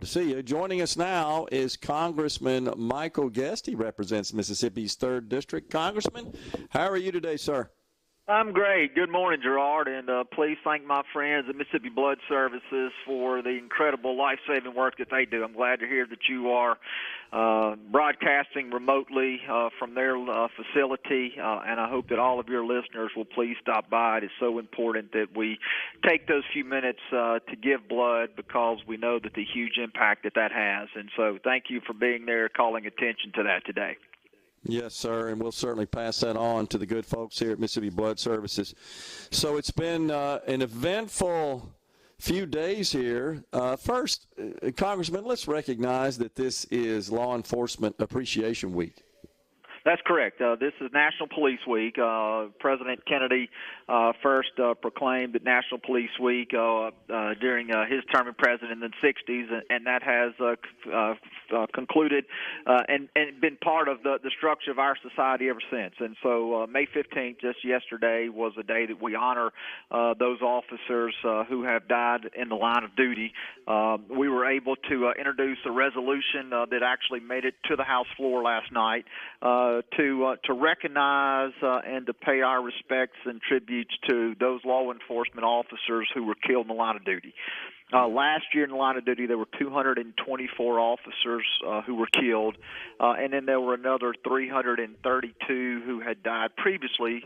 To see you. Joining us now is Congressman Michael Guest. He represents Mississippi's 3rd District. Congressman, how are you today, sir? I'm great. Good morning, Gerard, and please thank my friends at Mississippi Blood Services for the incredible life-saving work that they do. I'm glad to hear that you are broadcasting remotely from their facility, and I hope that all of your listeners will please stop by. It is so important that we take those few minutes to give blood because we know that the huge impact that has. And so thank you for being there, calling attention to that today. Yes, sir, and we'll certainly pass that on to the good folks here at Mississippi Blood Services. So it's been an eventful few days here. First, Congressman, let's recognize that this is Law Enforcement Appreciation Week. That's correct. This is National Police Week. President Kennedy first proclaimed that National Police Week during his term as president in the 60s, and that has concluded and been part of the structure of our society ever since. And so May 15th, just yesterday, was a day that we honor those officers who have died in the line of duty. We were able to introduce a resolution that actually made it to the House floor last night to recognize and to pay our respects and tributes to those law enforcement officers who were killed in the line of duty. Last year in the line of duty, there were 224 officers who were killed, and then there were another 332 who had died previously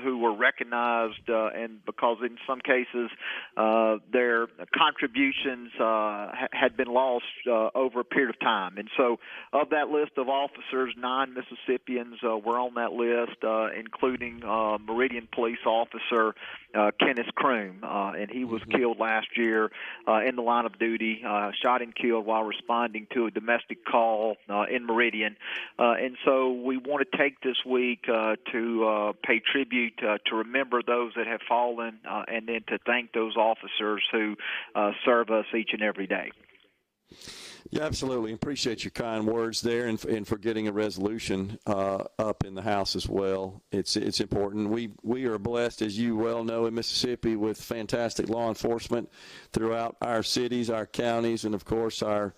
who were recognized, and because in some cases their contributions had been lost over a period of time. And so of that list of officers, 9 Mississippians were on that list, including Meridian police officer Kenneth Kroom, and he was killed last year in the line of duty, shot and killed while responding to a domestic call in Meridian. And so we want to take this week to pay tribute, to remember those that have fallen, and then to thank those officers who serve us each and every day. Yeah, absolutely. Appreciate your kind words there and for getting a resolution up in the House as well. It's important. We are blessed, as you well know, in Mississippi with fantastic law enforcement throughout our cities, our counties, and, of course, our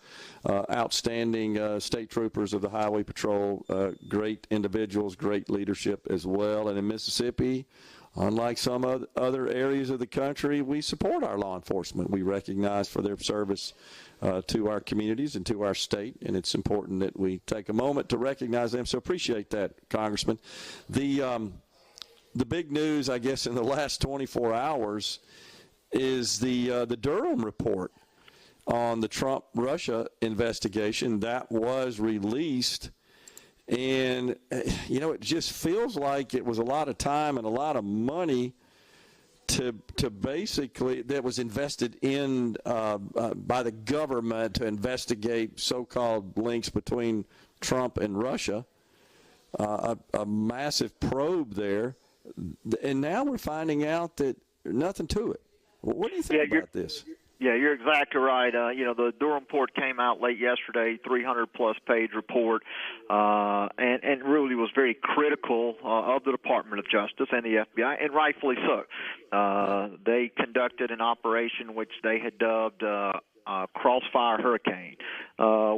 outstanding state troopers of the Highway Patrol, great individuals, great leadership as well. And in Mississippi, unlike some other areas of the country, we support our law enforcement. We recognize for their service to our communities and to our state, and it's important that we take a moment to recognize them. So appreciate that, Congressman. The big news, I guess, in the last 24 hours is the Durham Report on the Trump-Russia investigation that was released. And, you know, it just feels like it was a lot of time and a lot of money to basically that was invested in by the government to investigate so-called links between Trump and Russia, a massive probe there. And now we're finding out that nothing to it. What do you think about this? Yeah, you're exactly right. The Durham Report came out late yesterday, 300-plus page report, and really was very critical of the Department of Justice and the FBI, and rightfully so. They conducted an operation which they had dubbed Crossfire Hurricane,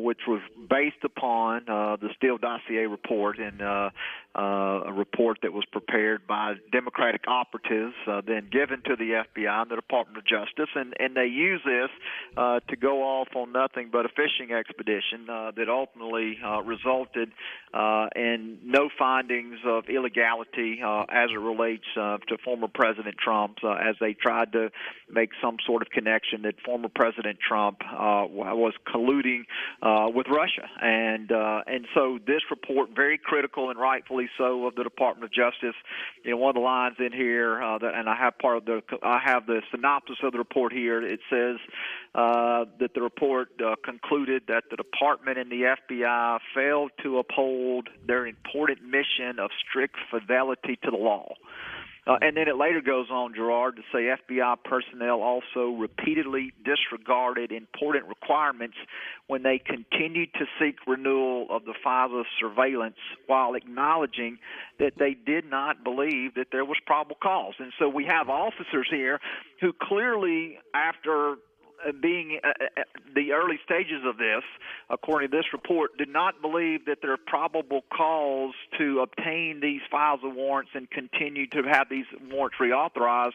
which was based upon the Steele dossier report and a report that was prepared by Democratic operatives, then given to the FBI and the Department of Justice, and they used this to go off on nothing but a fishing expedition that ultimately resulted in no findings of illegality as it relates to former President Trump, as they tried to make some sort of connection that former President Trump was colluding with Russia, and so this report, very critical and rightfully so of the Department of Justice. You know, one of the lines in here, and I have the synopsis of the report here. It says that the report concluded that the department and the FBI failed to uphold their important mission of strict fidelity to the law. And then it later goes on, Gerard, to say FBI personnel also repeatedly disregarded important requirements when they continued to seek renewal of the FISA surveillance while acknowledging that they did not believe that there was probable cause. And so we have officers here who clearly, after being the early stages of this, according to this report, did not believe that there are probable cause to obtain these files of warrants and continue to have these warrants reauthorized,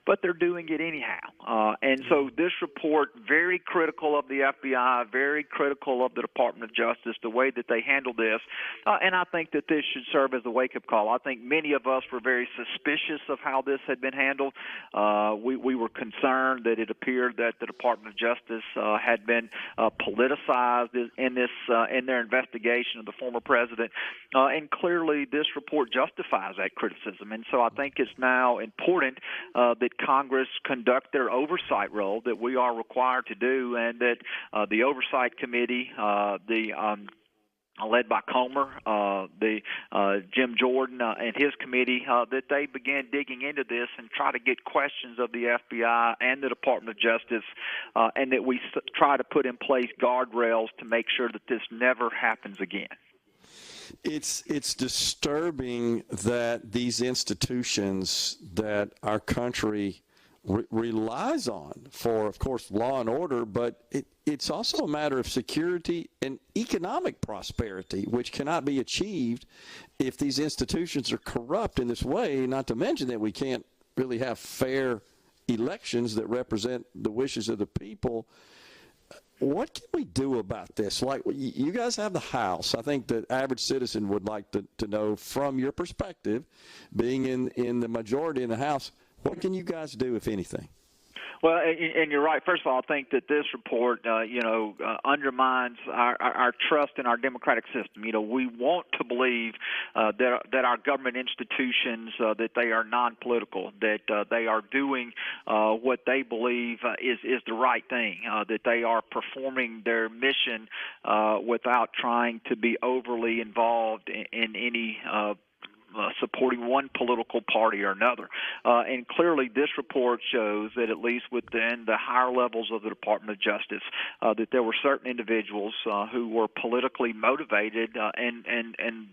but they're doing it anyhow. And so this report, very critical of the FBI, very critical of the Department of Justice, the way that they handled this, and I think that this should serve as a wake-up call. I think many of us were very suspicious of how this had been handled. We were concerned that it appeared that the Department of Justice had been politicized in their investigation of the former president, and clearly this report justifies that criticism. And so I think it's now important that Congress conduct their oversight role that we are required to do, and that the Oversight Committee, led by Comer, Jim Jordan and his committee, that they begin digging into this and try to get questions of the FBI and the Department of Justice, and that we try to put in place guardrails to make sure that this never happens again. It's disturbing that these institutions that our country relies on for, of course, law and order, but it's also a matter of security and economic prosperity, which cannot be achieved if these institutions are corrupt in this way, not to mention that we can't really have fair elections that represent the wishes of the people. What can we do about this? Like, you guys have the House. I think the average citizen would like to know, from your perspective, being in the majority in the House, what can you guys do, if anything? Well, and you're right. First of all, I think that this report, undermines our trust in our democratic system. We want to believe that our government institutions, that they are non-political, that they are doing what they believe is the right thing, that they are performing their mission without trying to be overly involved in any supporting one political party or another. And clearly this report shows that at least within the higher levels of the Department of Justice, that there were certain individuals who were politically motivated and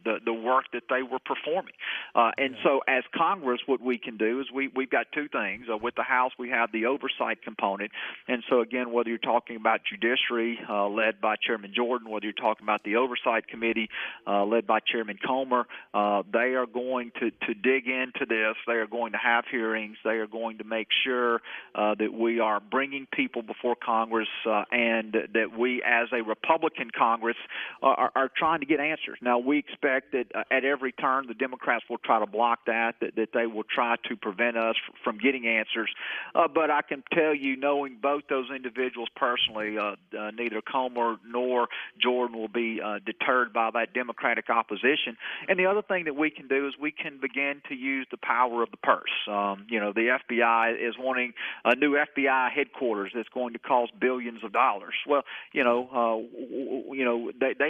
the work that they were performing. And so as Congress, what we can do is we've got two things. With the House, we have the oversight component. And so, again, whether you're talking about judiciary led by Chairman Jordan, whether you're talking about the Oversight Committee led by Chairman Comer, they are going to dig into this. They are going to have hearings. They are going to make sure that we are bringing people before Congress and that we, as a Republican Congress, are trying to get answers. Now, we expect that at every turn the Democrats will try to block that they will try to prevent us from getting answers. But I can tell you, knowing both those individuals personally, neither Comer nor Jordan will be deterred by that Democratic opposition. And the other thing that we can do is we can begin to use the power of the purse. The FBI is wanting a new FBI headquarters that's going to cost billions of dollars. Well, they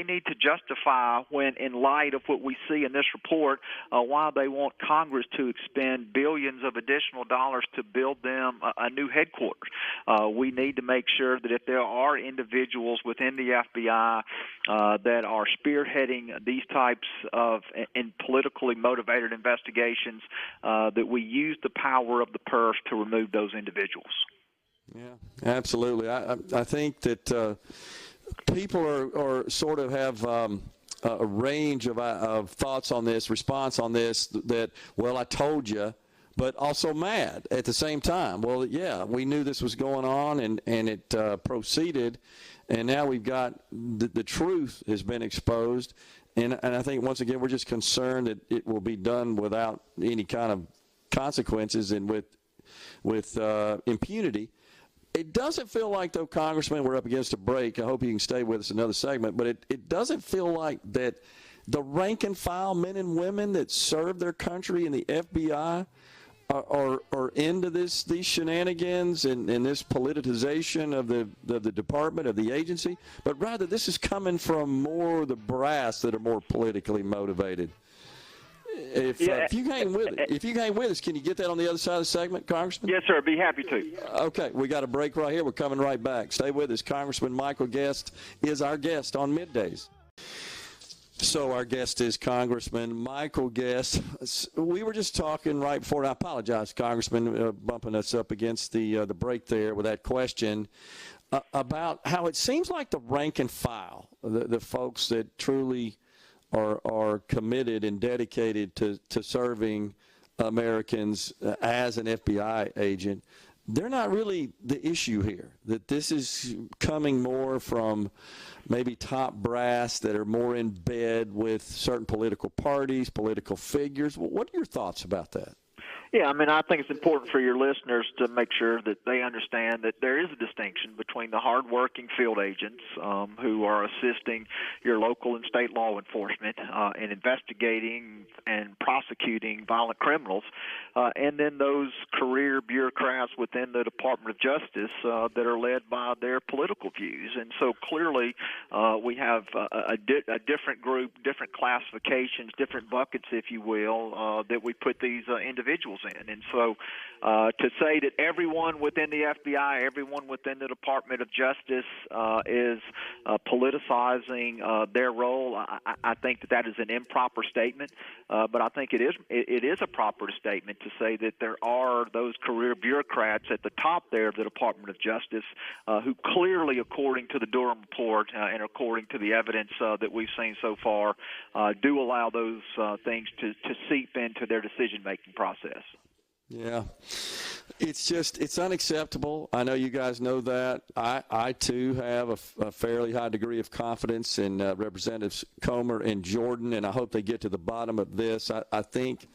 need to justify, when in light of what we see in this report, why they want Congress to expend billions of additional dollars to build them a new headquarters. We need to make sure that if there are individuals within the FBI that are spearheading these types of politically motivated investigations, that we use the power of the purse to remove those individuals. Yeah, absolutely. I think that people are sort of have a range of thoughts on this, response on this, that, well, I told you, but also mad at the same time. Well, yeah, we knew this was going on, and it proceeded, and now we've got the truth has been exposed. And I think, once again, we're just concerned that it will be done without any kind of consequences and with impunity. It doesn't feel like, though, Congressman, we're up against a break. I hope you can stay with us another segment. But it doesn't feel like that the rank and file men and women that serve their country in the FBI are into these shenanigans and this politicization of the department, of the agency, but rather this is coming from more the brass that are more politically motivated. If you hang with us, can you get that on the other side of the segment, Congressman? Yes, sir. I'd be happy to. Okay, we got a break right here. We're coming right back. Stay with us. Congressman Michael Guest is our guest on Middays. So our guest is Congressman Michael Guest. We were just talking right before, and I apologize, Congressman, bumping us up against the break there with that question about how it seems like the rank and file, the folks that truly are committed and dedicated to serving Americans as an FBI agent, they're not really the issue here, that this is coming more from maybe top brass that are more in bed with certain political parties, political figures. What are your thoughts about that? Yeah, I mean, I think it's important for your listeners to make sure that they understand that there is a distinction between the hardworking field agents who are assisting your local and state law enforcement in investigating and prosecuting violent criminals, and then those career bureaucrats within the Department of Justice that are led by their political views. And so clearly we have a different group, different classifications, different buckets, if you will, that we put these individuals in. And so to say that everyone within the FBI, everyone within the Department of Justice is politicizing their role, I think that is an improper statement. But I think it is a proper statement to say that there are those career bureaucrats at the top there of the Department of Justice who clearly, according to the Durham Report and according to the evidence that we've seen so far, do allow those things to seep into their decision-making process. Yeah, it's unacceptable. I know you guys know that. I too have a fairly high degree of confidence in Representatives Comer and Jordan, and I hope they get to the bottom of this. I think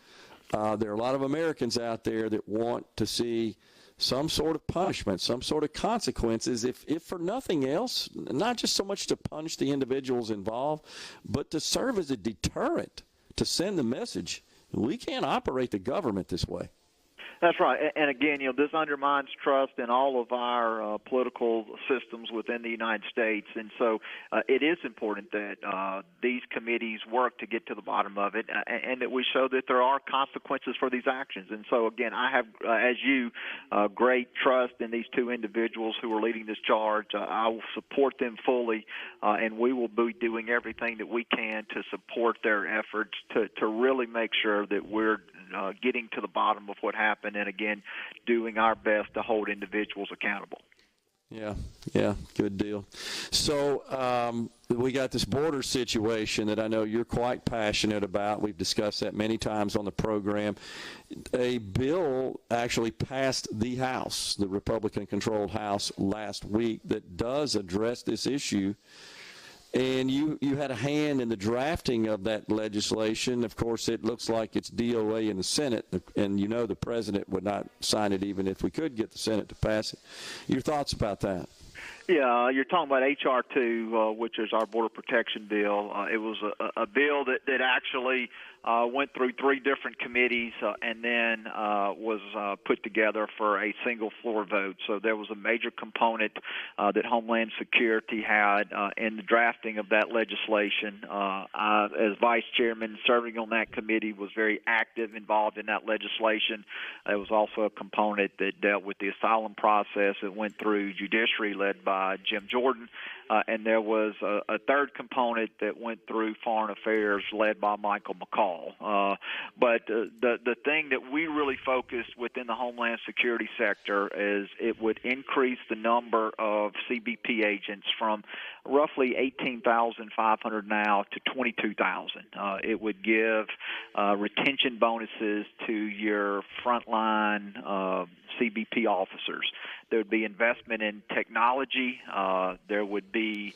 there are a lot of Americans out there that want to see some sort of punishment, some sort of consequences, if for nothing else, not just so much to punish the individuals involved, but to serve as a deterrent, to send the message, we can't operate the government this way. That's right. And again, this undermines trust in all of our political systems within the United States. And so it is important that these committees work to get to the bottom of it and that we show that there are consequences for these actions. And so, again, I have, as you, great trust in these two individuals who are leading this charge. I will support them fully, and we will be doing everything that we can to support their efforts to really make sure that we're getting to the bottom of what happened, and again, doing our best to hold individuals accountable. Yeah, good deal. So we got this border situation that I know you're quite passionate about. We've discussed that many times on the program. A bill actually passed the House, the Republican-controlled House, last week that does address this issue. And you had a hand in the drafting of that legislation. Of course, it looks like it's DOA in the Senate, and the president would not sign it even if we could get the Senate to pass it. Your thoughts about that? Yeah, you're talking about H.R. 2, which is our border protection bill. It was a bill that actually went through three different committees and then was put together for a single floor vote. So there was a major component that Homeland Security had in the drafting of that legislation. I, as vice chairman serving on that committee, was very active, involved in that legislation. There was also a component that dealt with the asylum process. It went through judiciary led by Jim Jordan. And there was a third component that went through foreign affairs led by Michael McCall. But the thing that we really focused within the Homeland Security sector is it would increase the number of CBP agents from roughly 18,500 now to 22,000. It would give retention bonuses to your frontline CBP officers. There would be investment in technology. There would be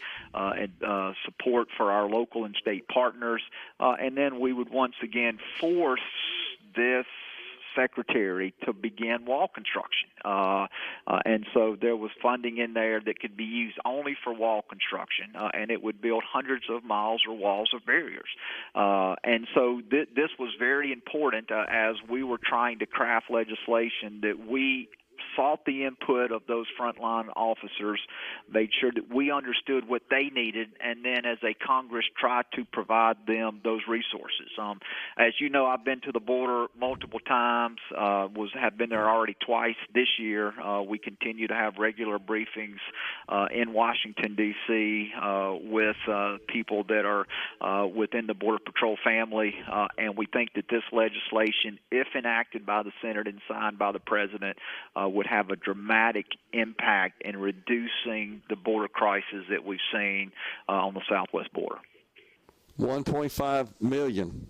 support for our local and state partners. And then we would once again force this secretary to begin wall construction. And so there was funding in there that could be used only for wall construction, and it would build hundreds of miles or walls of barriers. And so this was very important as we were trying to craft legislation that we sought the input of those frontline officers, made sure that we understood what they needed, and then as a Congress tried to provide them those resources. As you know, I've been to the border multiple times, have been there already twice this year. We continue to have regular briefings in Washington, D.C. With people that are within the Border Patrol family, and we think that this legislation, if enacted by the Senate and signed by the President, would have a dramatic impact in reducing the border crisis that we've seen on the southwest border. 1.5 million.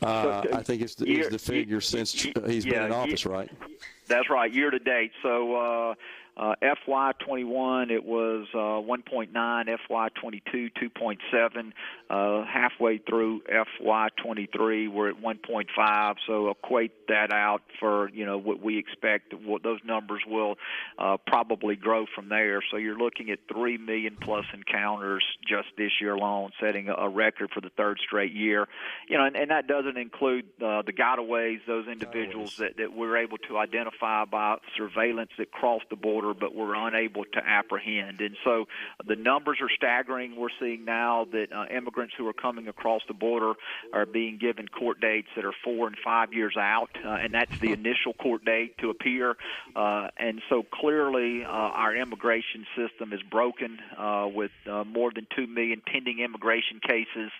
I think it's the figure since he's been in office, right? That's right, year to date. So FY21, it was 1.9, FY22, 2.7. Halfway through FY23, we're at 1.5. So equate that out for, what we expect, what those numbers will probably grow from there. So you're looking at 3 million plus encounters just this year alone, setting a record for the third straight year. And that doesn't include the gotaways, those individuals that we're able to identify by surveillance that cross the border, but we're unable to apprehend. And so the numbers are staggering. We're seeing now that immigrants who are coming across the border are being given court dates that are 4 and 5 years out, and that's the initial court date to appear. And so clearly our immigration system is broken with more than 2 million pending immigration cases.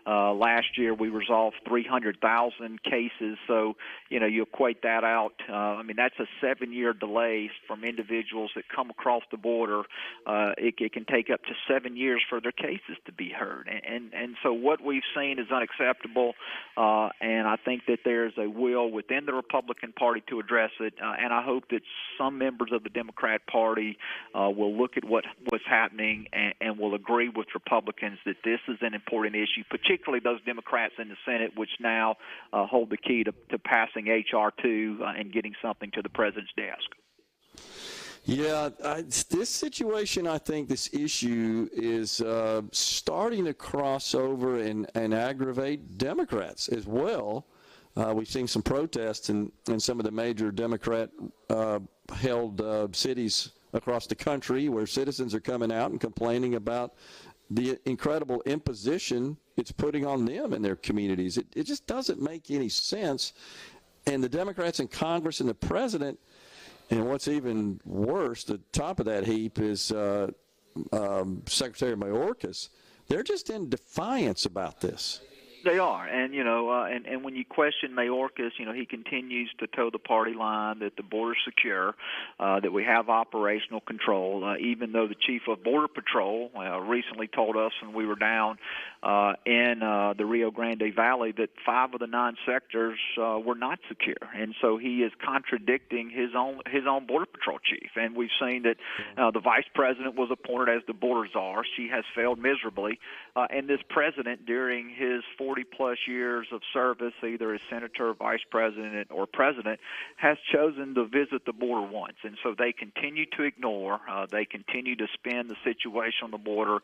Last year we resolved 300,000 cases. So, you equate that out. That's a 7-year delay from individuals that come across the border. It can take up to 7 years for their cases to be heard. And so what we've seen is unacceptable, and I think that there's a will within the Republican Party to address it, and I hope that some members of the Democrat Party will look at what's happening and will agree with Republicans that this is an important issue, particularly those Democrats in the Senate, which now hold the key to passing H.R. 2 and getting something to the President's desk. Yeah, this situation, I think this issue is starting to cross over and aggravate Democrats as well. We've seen some protests in some of the major Democrat-held cities across the country where citizens are coming out and complaining about the incredible imposition it's putting on them and their communities. It just doesn't make any sense. And the Democrats in Congress and the President, and what's even worse, the top of that heap is Secretary Mayorkas. They're just in defiance about this. They are, and and when you question Mayorkas, he continues to toe the party line that the border's secure, that we have operational control. Even though the chief of Border Patrol recently told us when we were down in the Rio Grande Valley that 5 of the 9 sectors were not secure, and so he is contradicting his own Border Patrol chief. And we've seen that the vice president was appointed as the border czar. She has failed miserably, and this president, during his 40-plus years of service, either as senator, vice president, or president, has chosen to visit the border once. And so they continue to ignore. They continue to spin the situation on the border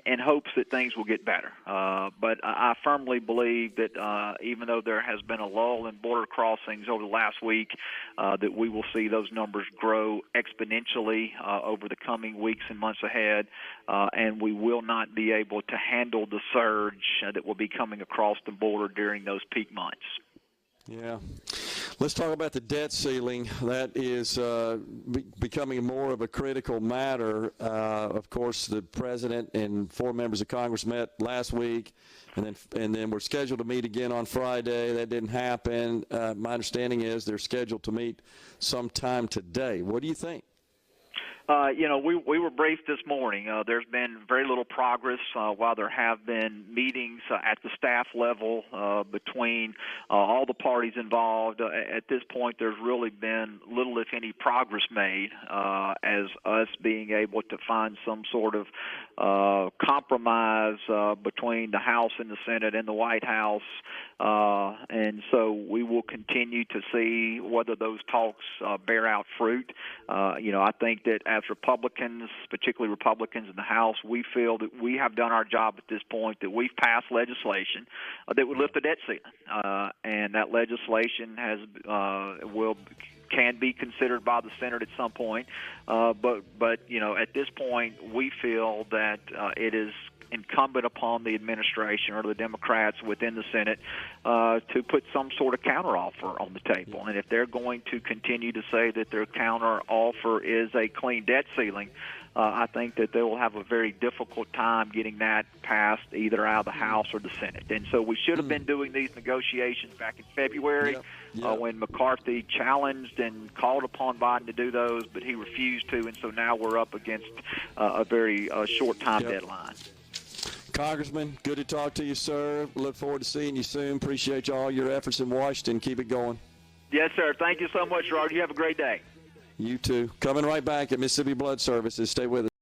in hopes that things will get better. But I firmly believe that even though there has been a lull in border crossings over the last week, that we will see those numbers grow exponentially over the coming weeks and months ahead, and we will not be able to handle the surge that will be coming across the border during those peak months. Yeah. Let's talk about the debt ceiling. That is becoming more of a critical matter. Of course, the president and 4 members of Congress met last week, and then we're scheduled to meet again on Friday. That didn't happen. My understanding is they're scheduled to meet sometime today. What do you think? We were briefed this morning. There's been very little progress while there have been meetings at the staff level between all the parties involved. At this point, there's really been little, if any, progress made as us being able to find some sort of compromise between the House and the Senate and the White House. And so we will continue to see whether those talks bear out fruit. I think that as Republicans, particularly Republicans in the House, we feel that we have done our job at this point, that we've passed legislation that would lift the debt ceiling. And that legislation will can be considered by the Senate at some point. But you know, at this point, we feel that it is incumbent upon the administration or the Democrats within the Senate to put some sort of counteroffer on the table. And if they're going to continue to say that their counteroffer is a clean debt ceiling, I think that they will have a very difficult time getting that passed either out of the House or the Senate. And so we should have been doing these negotiations back in February when McCarthy challenged and called upon Biden to do those, but he refused to. And so now we're up against a very short time deadline. Congressman, good to talk to you, sir. Look forward to seeing you soon. Appreciate all your efforts in Washington. Keep it going. Yes, sir. Thank you so much, Gerard. You have a great day. You too. Coming right back at Mississippi Blood Services. Stay with us.